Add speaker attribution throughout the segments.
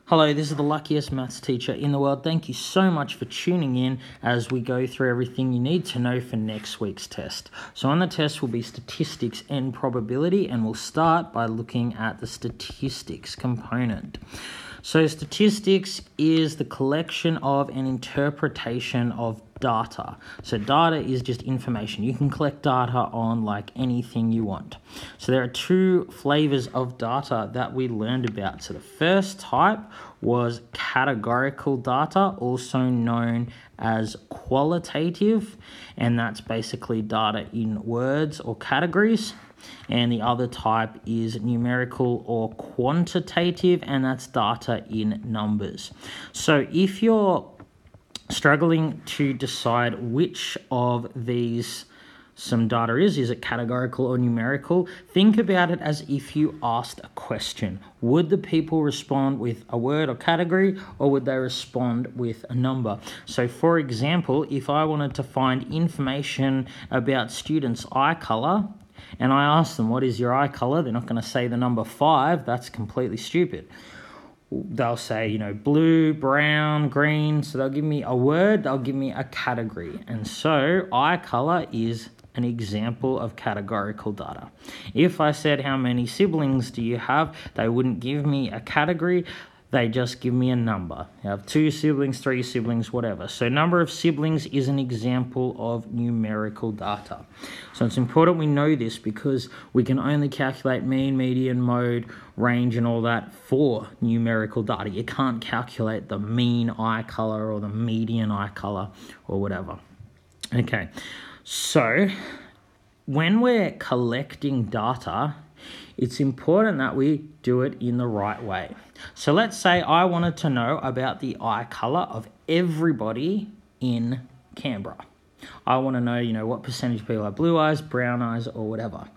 Speaker 1: Hello, this is the luckiest maths teacher in the world. Thank you so much for tuning in as we go through everything you need to know for next week's test. So on the test will be statistics and probability, and we'll start by looking at the statistics component. So statistics is the collection of and interpretation of data. So data is just information. You can collect data on like anything you want. So there are two flavors of data that we learned about. So the first type was categorical data, also known as qualitative, and that's basically data in words or categories. And the other type is numerical or quantitative, and that's data in numbers. So if you're struggling to decide which of these some data is it categorical or numerical, think about it as if you asked a question. Would the people respond with a word or category, or would they respond with a number? So for example, if I wanted to find information about students' eye color, and I ask them, what is your eye color? They're not going to say the number 5. That's completely stupid. They'll say, blue, brown, green. So they'll give me a word, they'll give me a category. And so eye color is an example of categorical data. If I said, how many siblings do you have? They wouldn't give me a category. They just give me a number. You have 2 siblings, 3 siblings, whatever. So number of siblings is an example of numerical data. So it's important we know this because we can only calculate mean, median, mode, range, and all that for numerical data. You can't calculate the mean eye color or the median eye color or whatever. Okay, so when we're collecting data, it's important that we do it in the right way. So let's say I wanted to know about the eye color of everybody in Canberra. I want to know, what percentage of people have blue eyes, brown eyes, or whatever.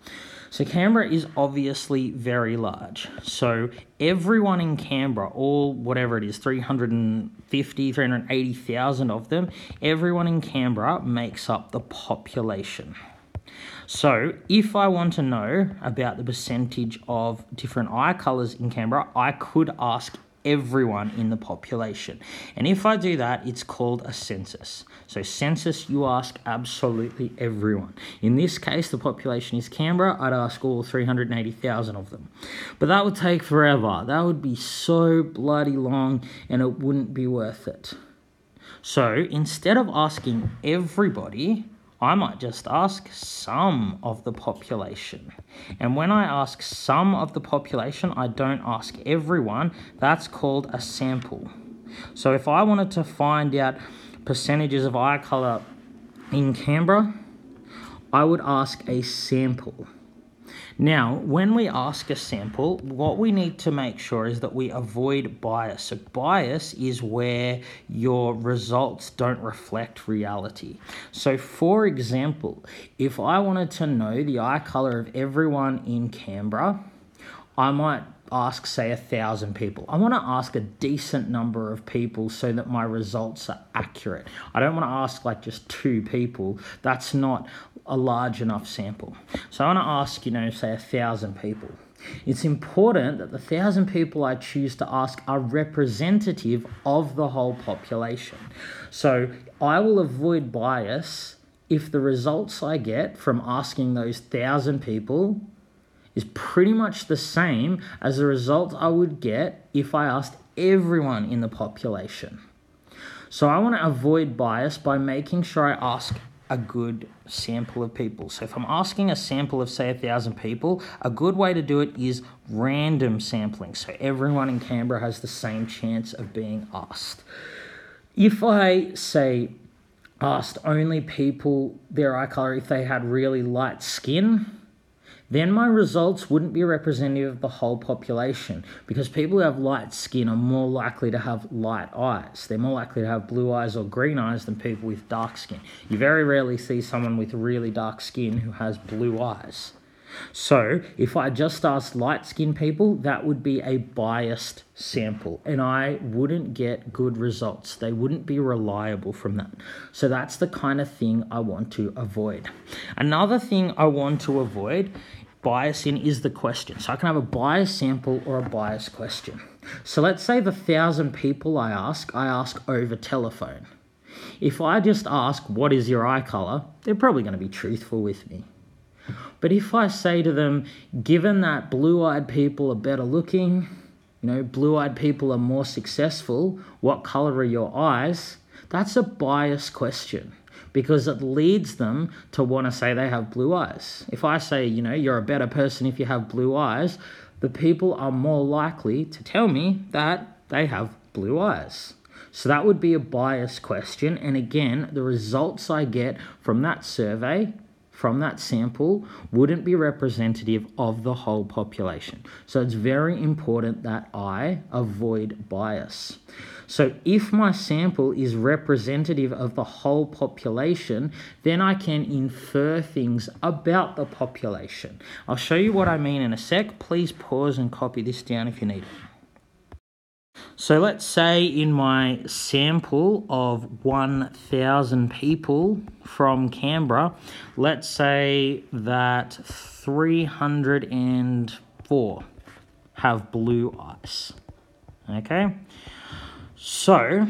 Speaker 1: So Canberra is obviously very large. So everyone in Canberra, all whatever it is, 380,000 of them, everyone in Canberra makes up the population. So if I want to know about the percentage of different eye colours in Canberra, I could ask everyone in the population. And if I do that, it's called a census. So census, you ask absolutely everyone. In this case, the population is Canberra. I'd ask all 380,000 of them. But that would take forever. That would be so bloody long, and it wouldn't be worth it. So instead of asking everybody, I might just ask some of the population. And when I ask some of the population, I don't ask everyone. That's called a sample. So if I wanted to find out percentages of eye colour in Canberra, I would ask a sample. Now, when we ask a sample, what we need to make sure is that we avoid bias. So bias is where your results don't reflect reality. So for example, if I wanted to know the eye colour of everyone in Canberra, I might ask, say, 1,000 people. I want to ask a decent number of people so that my results are accurate. I don't want to ask like just 2 people. That's not a large enough sample. So I want to ask, say 1,000 people. It's important that the 1,000 people I choose to ask are representative of the whole population. So I will avoid bias if the results I get from asking those 1,000 people is pretty much the same as the result I would get if I asked everyone in the population. So I want to avoid bias by making sure I ask a good sample of people. So if I'm asking a sample of, say, 1,000 people, a good way to do it is random sampling. So everyone in Canberra has the same chance of being asked. If I, say, asked only people their eye colour if they had really light skin, then my results wouldn't be representative of the whole population, because people who have light skin are more likely to have light eyes. They're more likely to have blue eyes or green eyes than people with dark skin. You very rarely see someone with really dark skin who has blue eyes. So if I just asked light-skinned people, that would be a biased sample, and I wouldn't get good results. They wouldn't be reliable from that. So that's the kind of thing I want to avoid. Another thing I want to avoid bias in is the question. So I can have a biased sample or a biased question. So let's say the 1,000 people I ask over telephone. If I just ask, what is your eye color? They're probably going to be truthful with me. But if I say to them, given that blue-eyed people are better looking, blue-eyed people are more successful, what color are your eyes? That's a biased question because it leads them to want to say they have blue eyes. If I say, you're a better person if you have blue eyes, the people are more likely to tell me that they have blue eyes. So that would be a biased question. And again, the results I get from that survey, from that sample, wouldn't be representative of the whole population. So it's very important that I avoid bias. So if my sample is representative of the whole population, then I can infer things about the population. I'll show you what I mean in a sec. Please pause and copy this down if you need it. So let's say in my sample of 1,000 people from Canberra, let's say that 304 have blue eyes, okay? So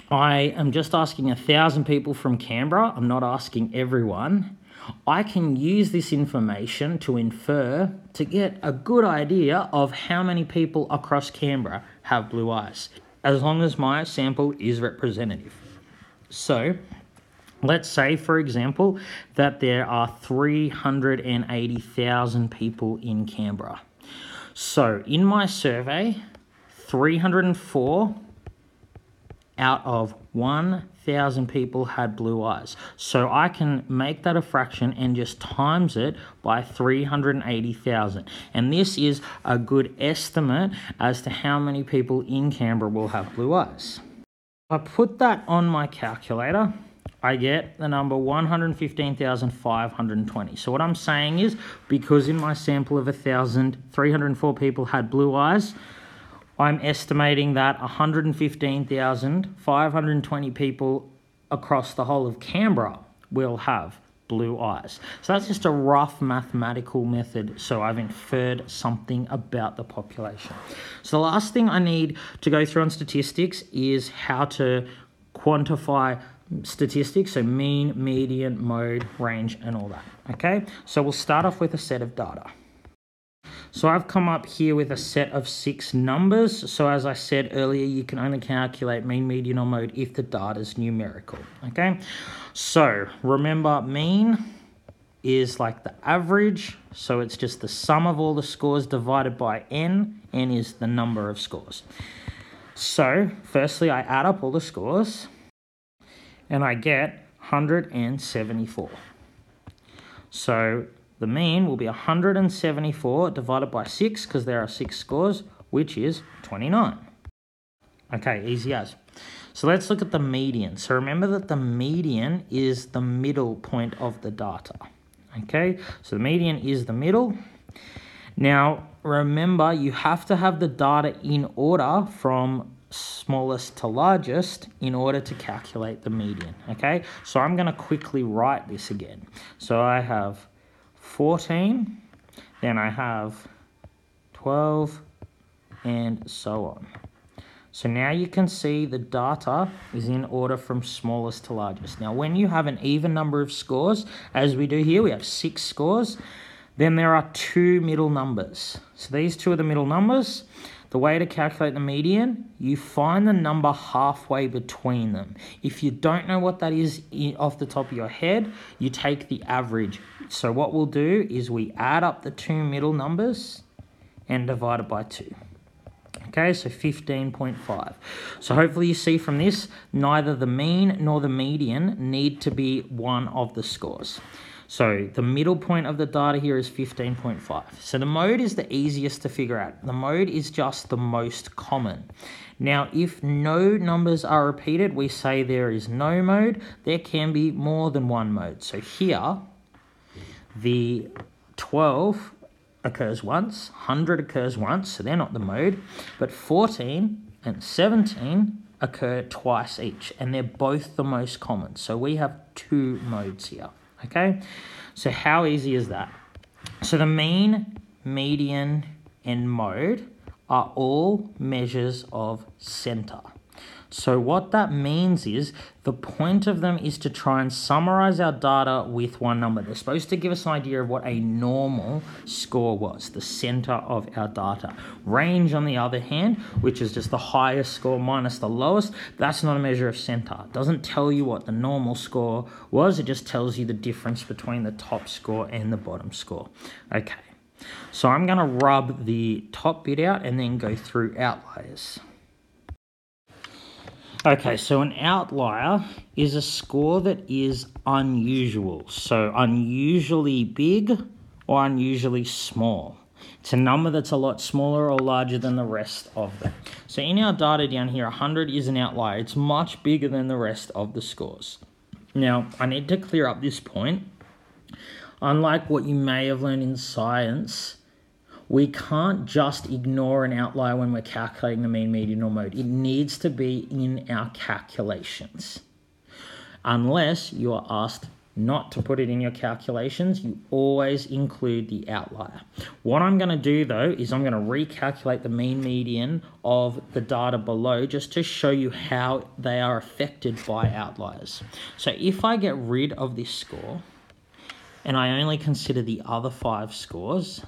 Speaker 1: I am just asking 1,000 people from Canberra. I'm not asking everyone. I can use this information to infer, to get a good idea of how many people across Canberra have blue eyes, as long as my sample is representative. So let's say, for example, that there are 380,000 people in Canberra. So in my survey, 304 out of 1,000 people had blue eyes. So I can make that a fraction and just times it by 380,000. And this is a good estimate as to how many people in Canberra will have blue eyes. If I put that on my calculator, I get the number 115,520. So what I'm saying is, because in my sample of 1,000, 304 people had blue eyes, I'm estimating that 115,520 people across the whole of Canberra will have blue eyes. So that's just a rough mathematical method. So I've inferred something about the population. So the last thing I need to go through on statistics is how to quantify statistics, so mean, median, mode, range, and all that. Okay, so we'll start off with a set of data. So I've come up here with a set of 6 numbers. So as I said earlier, you can only calculate mean, median, or mode if the data is numerical. Okay, so remember, mean is like the average. So it's just the sum of all the scores divided by n. N is the number of scores. So firstly, I add up all the scores and I get 174. So the mean will be 174 divided by 6, because there are 6 scores, which is 29. Okay, easy as. So let's look at the median. So remember that the median is the middle point of the data. Okay, so the median is the middle. Now, remember, you have to have the data in order from smallest to largest in order to calculate the median. Okay, so I'm going to quickly write this again. So I have 14, then I have 12, and so on. So now you can see the data is in order from smallest to largest. Now, when you have an even number of scores, as we do here, we have 6 scores, then there are 2 middle numbers. So these 2 are the middle numbers. The way to calculate the median, you find the number halfway between them. If you don't know what that is off the top of your head, you take the average. So what we'll do is we add up the 2 middle numbers and divide it by 2. Okay, so 15.5. So hopefully you see from this, neither the mean nor the median need to be one of the scores. So the middle point of the data here is 15.5. So the mode is the easiest to figure out. The mode is just the most common. Now, if no numbers are repeated, we say there is no mode. There can be more than one mode. So here, the 12 occurs once, 100 occurs once, so they're not the mode, but 14 and 17 occur twice each, and they're both the most common. So we have 2 modes here. Okay, so how easy is that? So the mean, median, and mode are all measures of center. So what that means is the point of them is to try and summarize our data with one number. They're supposed to give us an idea of what a normal score was, the center of our data. Range, on the other hand, which is just the highest score minus the lowest, that's not a measure of center. It doesn't tell you what the normal score was, it just tells you the difference between the top score and the bottom score. Okay, so I'm going to rub the top bit out and then go through outliers. Okay, so an outlier is a score that is unusual. So unusually big or unusually small. It's a number that's a lot smaller or larger than the rest of them. So in our data down here, 100 is an outlier. It's much bigger than the rest of the scores. Now, I need to clear up this point. Unlike what you may have learned in science, we can't just ignore an outlier when we're calculating the mean, median, or mode. It needs to be in our calculations. Unless you are asked not to put it in your calculations, you always include the outlier. What I'm going to do, though, is I'm going to recalculate the mean, median of the data below just to show you how they are affected by outliers. So if I get rid of this score and I only consider the other 5 scores,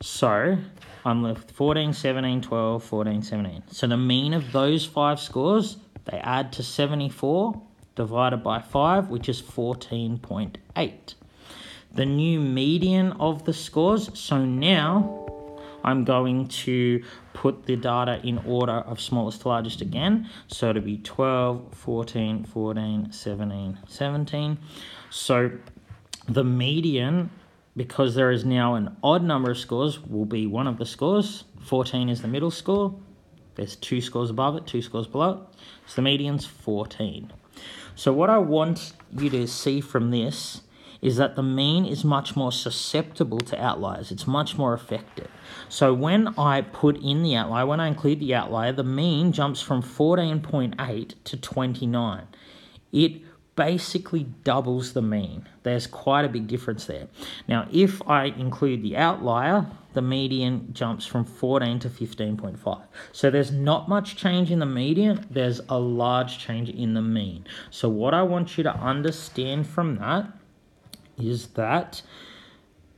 Speaker 1: so I'm left with 14, 17, 12, 14, 17. So the mean of those 5 scores, they add to 74 divided by 5, which is 14.8. The new median of the scores, so now I'm going to put the data in order of smallest to largest again. So it'll be 12, 14, 14, 17, 17. So the median, because there is now an odd number of scores, will be one of the scores. 14 is the middle score. There's 2 scores above it, 2 scores below it. So the median's 14. So what I want you to see from this is that the mean is much more susceptible to outliers. It's much more affected. So when I put in the outlier, when I include the outlier, the mean jumps from 14.8 to 29. It basically doubles the mean. There's quite a big difference there. Now, if I include the outlier, the median jumps from 14 to 15.5. So there's not much change in the median, there's a large change in the mean. So what I want you to understand from that is that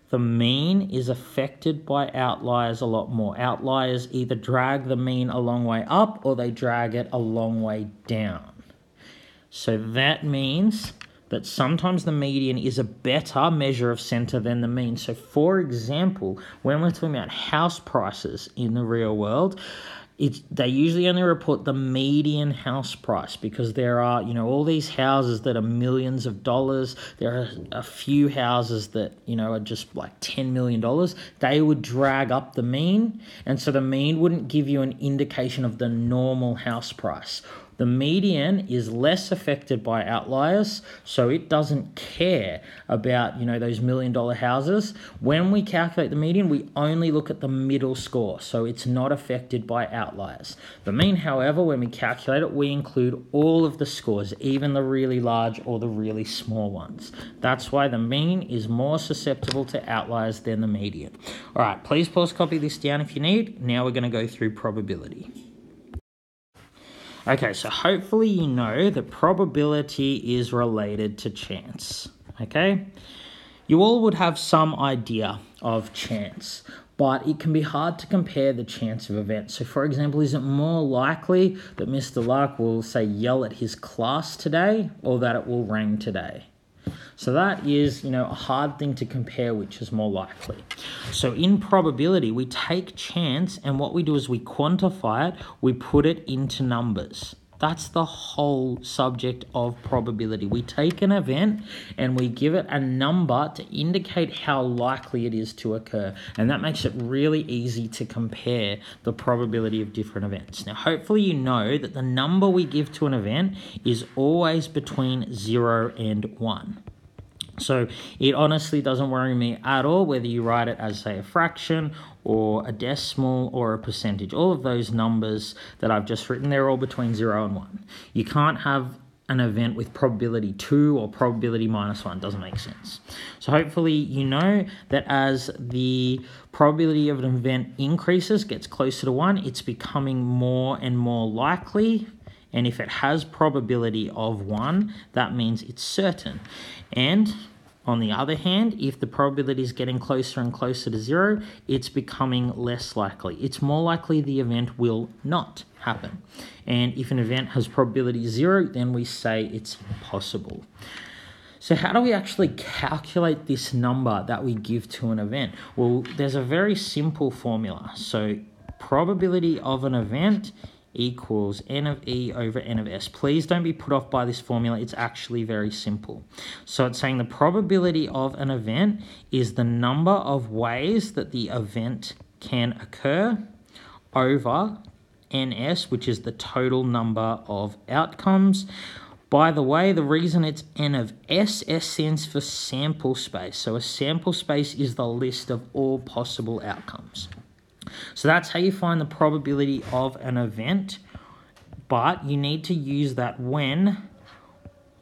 Speaker 1: the mean is affected by outliers a lot more. Outliers either drag the mean a long way up or they drag it a long way down. So that means that sometimes the median is a better measure of center than the mean. So for example, when we're talking about house prices in the real world, they usually only report the median house price because there are, all these houses that are millions of dollars. There are a few houses that, are just like $10 million. They would drag up the mean. And so the mean wouldn't give you an indication of the normal house price. The median is less affected by outliers, so it doesn't care about, those $1 million houses. When we calculate the median, we only look at the middle score, so it's not affected by outliers. The mean, however, when we calculate it, we include all of the scores, even the really large or the really small ones. That's why the mean is more susceptible to outliers than the median. All right, please pause, copy this down if you need. Now we're going to go through probability. Okay, so hopefully you know that probability is related to chance, okay? You all would have some idea of chance, but it can be hard to compare the chance of events. So for example, is it more likely that Mr. Lark will, say, yell at his class today or that it will rain today? So that is, a hard thing to compare which is more likely. So in probability, we take chance and what we do is we quantify it, we put it into numbers. That's the whole subject of probability. We take an event and we give it a number to indicate how likely it is to occur. And that makes it really easy to compare the probability of different events. Now, hopefully you know that the number we give to an event is always between 0 and 1. So it honestly doesn't worry me at all whether you write it as, say, a fraction or a decimal or a percentage. All of those numbers that I've just written, they're all between 0 and 1. You can't have an event with probability 2 or probability -1. Doesn't make sense. So hopefully you know that as the probability of an event increases, gets closer to 1, it's becoming more and more likely. And if it has probability of 1, that means it's certain. And on the other hand, if the probability is getting closer and closer to 0, it's becoming less likely. It's more likely the event will not happen. And if an event has probability 0, then we say it's possible. So how do we actually calculate this number that we give to an event? Well, there's a very simple formula. So probability of an event equals n of e over n of s. Please don't be put off by this formula. It's actually very simple. So it's saying the probability of an event is the number of ways that the event can occur over ns, which is the total number of outcomes. By the way, the reason it's n of s, s stands for sample space. So a sample space is the list of all possible outcomes. So that's how you find the probability of an event, but you need to use that when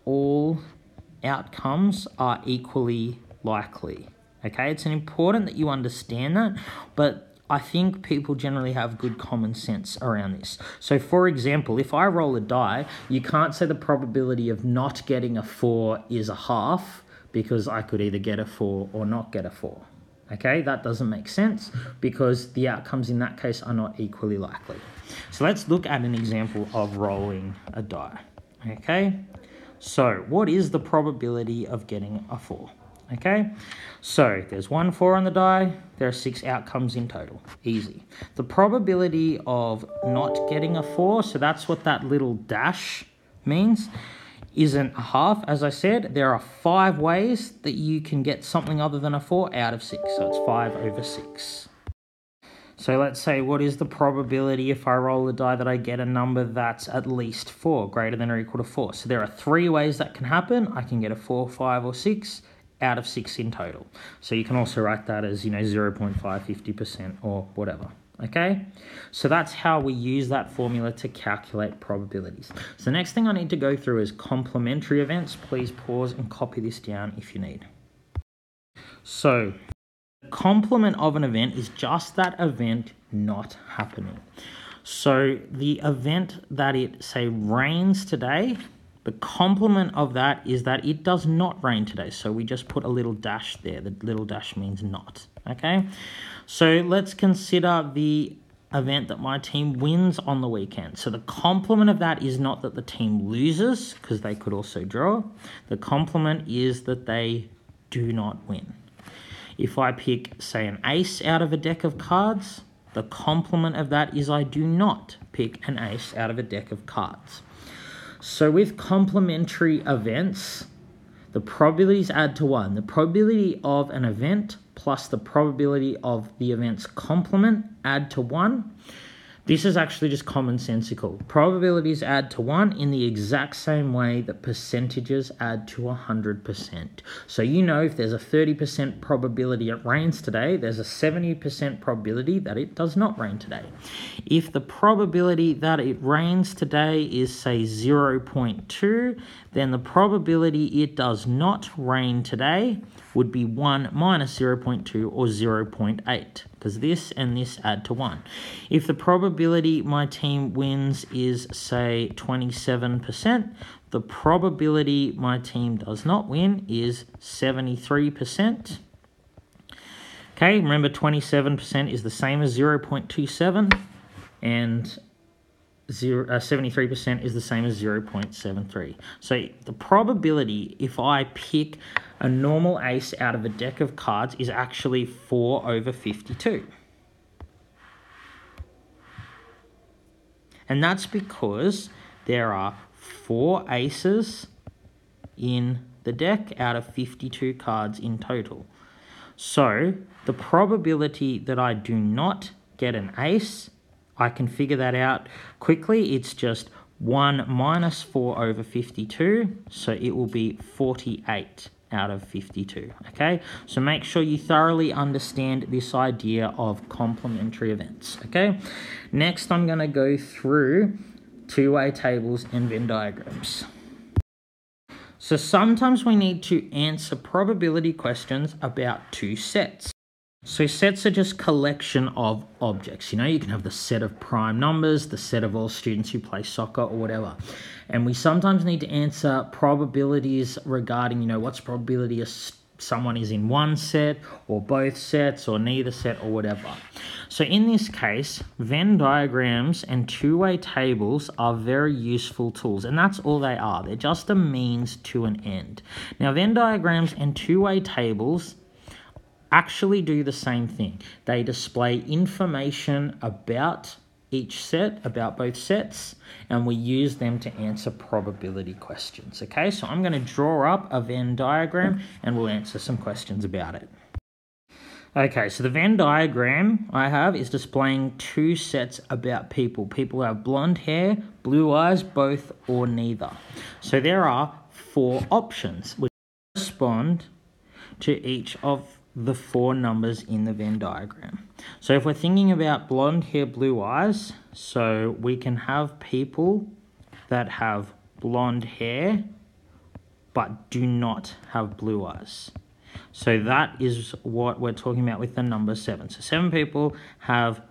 Speaker 1: all outcomes are equally likely. Okay, it's important that you understand that, but I think people generally have good common sense around this. So for example, if I roll a die, you can't say the probability of not getting a 4 is a half, because I could either get a 4 or not get a 4. Okay, that doesn't make sense because the outcomes in that case are not equally likely. So let's look at an example of rolling a die. Okay, so what is the probability of getting a 4? Okay, so there's 1 4 on the die, there are 6 outcomes in total. Easy. The probability of not getting a 4, so that's what that little dash means, isn't a half. As I said, there are 5 ways that you can get something other than a 4 out of 6. So it's 5 over 6. So let's say, what is the probability if I roll a die that I get a number that's at least 4, greater than or equal to 4? So there are 3 ways that can happen. I can get a 4, 5, or 6 out of 6 in total. So you can also write that as, 0.5, 50%, or whatever. Okay, so that's how we use that formula to calculate probabilities. So the next thing I need to go through is complementary events. Please pause and copy this down if you need. So the complement of an event is just that event not happening. So the event that it, say, rains today, the complement of that is that it does not rain today. So we just put a little dash there. The little dash means not. Okay, so let's consider the event that my team wins on the weekend. So the complement of that is not that the team loses, because they could also draw. The complement is that they do not win. If I pick, say, an ace out of a deck of cards, the complement of that is I do not pick an ace out of a deck of cards. So with complementary events, the probabilities add to 1. The probability of an event plus the probability of the event's complement add to 1. This is actually just commonsensical. Probabilities add to 1 in the exact same way that percentages add to 100%. So if there's a 30% probability it rains today, there's a 70% probability that it does not rain today. If the probability that it rains today is, say, 0.2, then the probability it does not rain today would be 1 minus 0.2 or 0.8, because this and this add to 1. If the probability my team wins is, say, 27%, the probability my team does not win is 73%. Okay, remember 27% is the same as 0.27, and 73% is the same as 0.73. So the probability, if I pick a normal ace out of a deck of cards, is actually 4 over 52. And that's because there are 4 aces in the deck out of 52 cards in total. So the probability that I do not get an ace, I can figure that out quickly. It's just 1 minus 4 over 52, so it will be 48 out of 52, okay? So make sure you thoroughly understand this idea of complementary events, okay? Next, I'm going to go through two-way tables and Venn diagrams. So sometimes we need to answer probability questions about two sets. So sets are just collection of objects. You can have the set of prime numbers, the set of all students who play soccer or whatever. And we sometimes need to answer probabilities regarding, what's the probability of someone is in one set or both sets or neither set or whatever. So in this case, Venn diagrams and two-way tables are very useful tools, and that's all they are. They're just a means to an end. Now, Venn diagrams and two-way tables actually do the same thing. They display information about each set, about both sets, and we use them to answer probability questions. Okay, so I'm going to draw up a Venn diagram and we'll answer some questions about it. Okay, so the Venn diagram I have is displaying two sets about people. People who have blonde hair, blue eyes, both or neither. So there are 4 options which correspond to each of the 4 numbers in the Venn diagram. So if we're thinking about blonde hair, blue eyes, so we can have people that have blonde hair but do not have blue eyes. So that is what we're talking about with the number 7. So 7 people have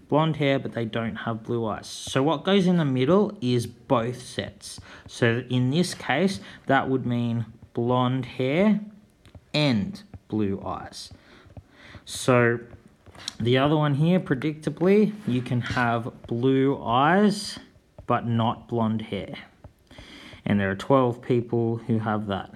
Speaker 1: blonde hair but they don't have blue eyes. So what goes in the middle is both sets. So in this case, that would mean blonde hair and blue eyes. So the other one here, predictably, you can have blue eyes but not blonde hair. And there are 12 people who have that.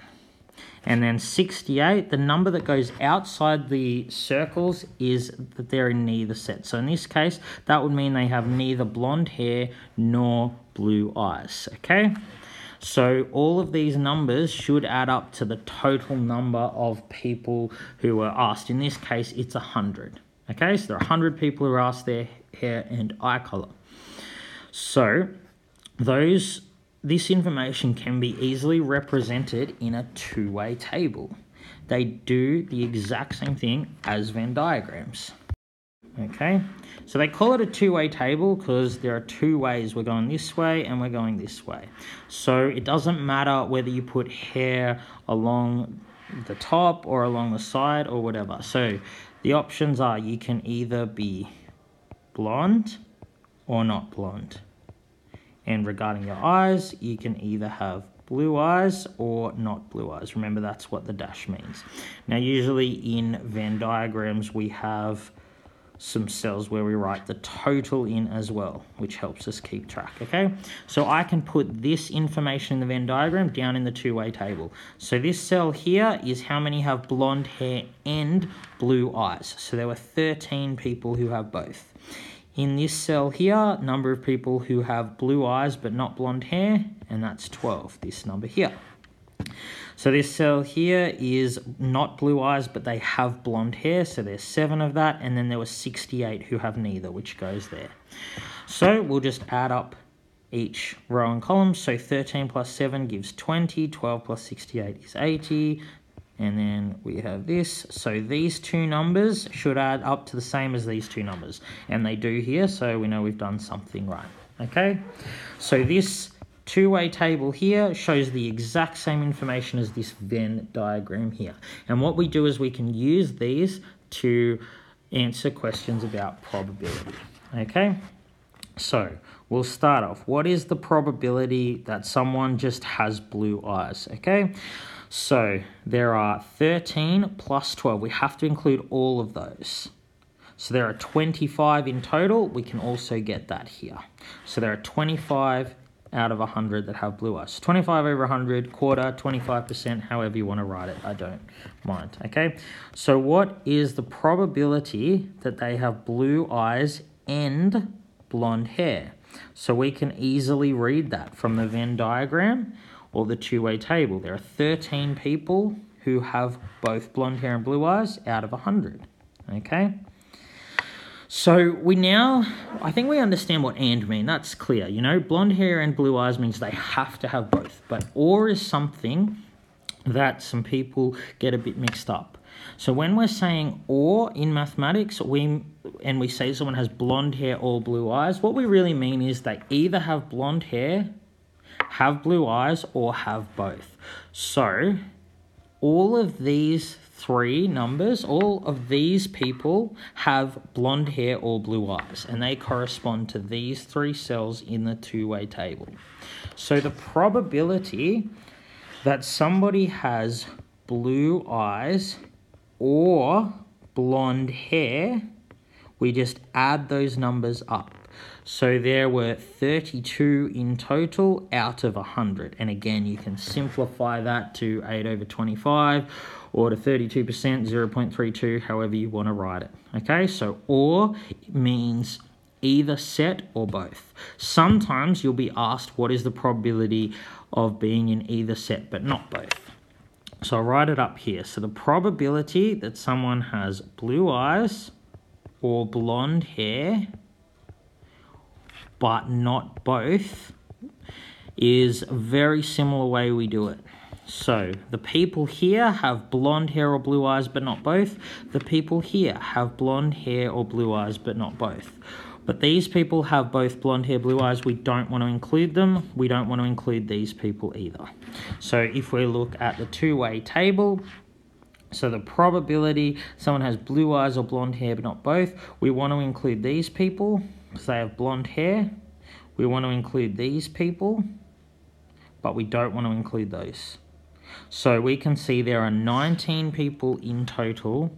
Speaker 1: And then 68, the number that goes outside the circles is that they're in neither set. So in this case, that would mean they have neither blonde hair nor blue eyes, okay? So all of these numbers should add up to the total number of people who were asked. In this case, it's 100, okay? So there are 100 people who are asked their hair and eye color. So this information can be easily represented in a two-way table. They do the exact same thing as Venn diagrams. Okay, so they call it a two-way table because there are 2 ways. We're going this way and we're going this way. So it doesn't matter whether you put hair along the top or along the side or whatever. So the options are you can either be blonde or not blonde. And regarding your eyes, you can either have blue eyes or not blue eyes. Remember, that's what the dash means. Now, usually in Venn diagrams, we have some cells where we write the total in as well, which helps us keep track, okay? So I can put this information in the Venn diagram down in the two-way table. So this cell here is how many have blonde hair and blue eyes. So there were 13 people who have both. In this cell here, number of people who have blue eyes but not blonde hair, and that's 12, this number here. So this cell here is not blue eyes, but they have blonde hair, so there's 7 of that, and then there were 68 who have neither, which goes there. So we'll just add up each row and column. So 13 plus 7 gives 20, 12 plus 68 is 80, and then we have this. So these 2 numbers should add up to the same as these 2 numbers, and they do here, so we know we've done something right, okay? So this two-way table here shows the exact same information as this Venn diagram here. And what we do is we can use these to answer questions about probability, okay? So we'll start off. What is the probability that someone just has blue eyes, okay? So there are 13 plus 12. We have to include all of those. So there are 25 in total. We can also get that here. So there are 25 out of 100 that have blue eyes. 25 over 100, quarter, 25%, however you want to write it. I don't mind, okay? So what is the probability that they have blue eyes and blonde hair? So we can easily read that from the Venn diagram or the two-way table. There are 13 people who have both blonde hair and blue eyes out of 100, okay? So I think we understand what and mean. That's clear. Blonde hair and blue eyes means they have to have both. But or is something that some people get a bit mixed up. So when we're saying or in mathematics, we say someone has blonde hair or blue eyes, what we really mean is they either have blonde hair have blue eyes, or have both. So all of these three numbers, all of these people have blonde hair or blue eyes, and they correspond to these three cells in the two-way table. So the probability that somebody has blue eyes or blonde hair, we just add those numbers up. So there were 32 in total out of 100. And again, you can simplify that to 8 over 25 or to 32%, 0.32, however you want to write it. Okay, so or means either set or both. Sometimes you'll be asked what is the probability of being in either set, but not both. So I'll write it up here. So the probability that someone has blue eyes or blonde hair, but not both, is a very similar way we do it. So the people here have blonde hair or blue eyes, but not both. The people here have blonde hair or blue eyes, but not both. But these people have both blonde hair, blue eyes. We don't want to include them. We don't want to include these people either. So if we look at the two-way table, so the probability someone has blue eyes or blonde hair, but not both, we want to include these people because they have blonde hair. We want to include these people, but we don't want to include those. So we can see there are 19 people in total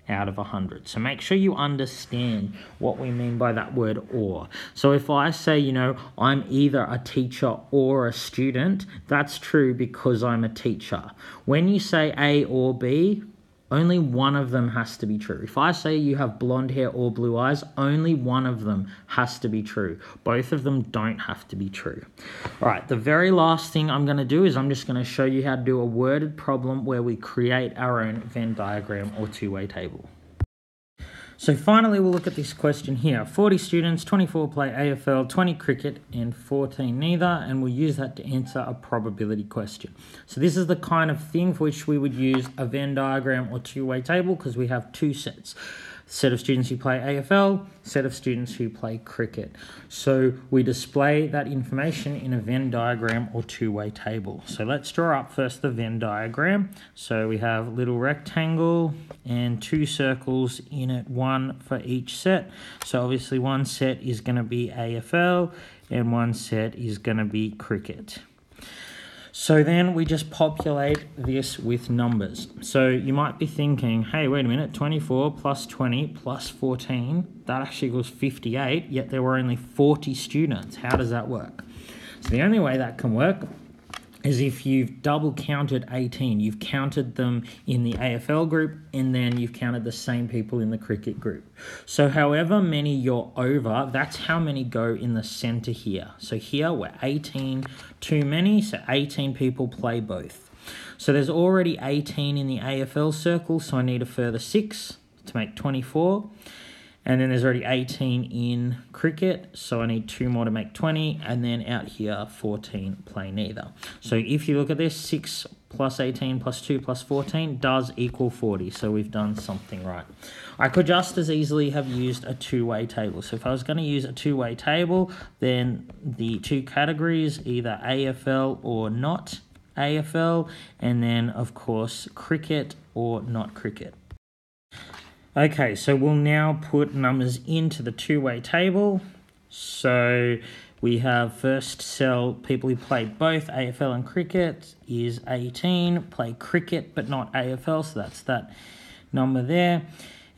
Speaker 1: out of 100. So make sure you understand what we mean by that word or. So if I say, you know, I'm either a teacher or a student, that's true because I'm a teacher. When you say A or B, only one of them has to be true. If I say you have blonde hair or blue eyes, only one of them has to be true. Both of them don't have to be true. All right, the very last thing I'm going to do is I'm just going to show you how to do a worded problem where we create our own Venn diagram or two-way table. So finally, we'll look at this question here. 40 students, 24 play AFL, 20 cricket, and 14 neither, and we'll use that to answer a probability question. So this is the kind of thing for which we would use a Venn diagram or two-way table because we have two sets. Set of students who play AFL, set of students who play cricket. So we display that information in a Venn diagram or two-way table. So let's draw up first the Venn diagram. So we have a little rectangle and two circles in it, one for each set. So obviously one set is going to be AFL and one set is going to be cricket. So then we just populate this with numbers. So you might be thinking, hey, wait a minute, 24 plus 20 plus 14, that actually equals 58, yet there were only 40 students. How does that work? So the only way that can work is if you've double counted 18. You've counted them in the AFL group and then you've counted the same people in the cricket group. So however many you're over, that's how many go in the center here. So here we're 18 too many, so 18 people play both. So there's already 18 in the AFL circle, so I need a further 6 to make 24. And then there's already 18 in cricket, so I need 2 more to make 20, and then out here 14 play neither. So if you look at this, 6 plus 18 plus 2 plus 14 does equal 40, so we've done something right. I could just as easily have used a two-way table. So if I was going to use a two-way table, then the two categories, either AFL or not AFL, and then of course cricket or not cricket. Okay, so we'll now put numbers into the two-way table. So we have first cell, people who play both AFL and cricket is 18, play cricket but not AFL, so that's that number there.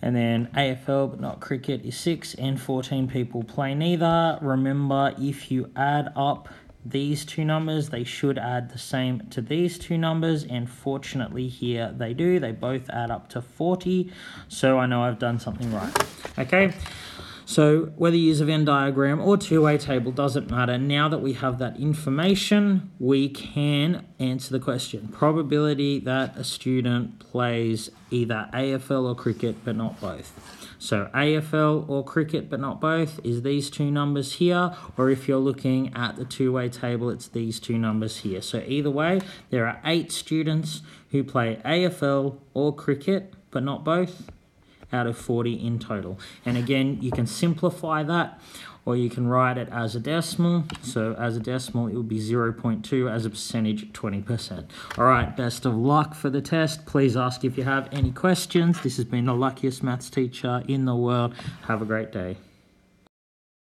Speaker 1: And then AFL but not cricket is 6, and 14 people play neither. Remember, if you add up these two numbers, they should add the same to these two numbers, and fortunately here they do. They both add up to 40, so I know I've done something right. Okay, so whether you use a Venn diagram or two-way table doesn't matter. Now that we have that information, we can answer the question. Probability that a student plays either AFL or cricket but not both. So AFL or cricket but not both is these two numbers here, or if you're looking at the two-way table, it's these two numbers here. So either way, there are 8 students who play AFL or cricket but not both out of 40 in total. And again, you can simplify that. or you can write it as a decimal. So as a decimal, it would be 0.2, as a percentage, 20%. All right, best of luck for the test. Please ask if you have any questions. This has been the luckiest maths teacher in the world. Have a great day.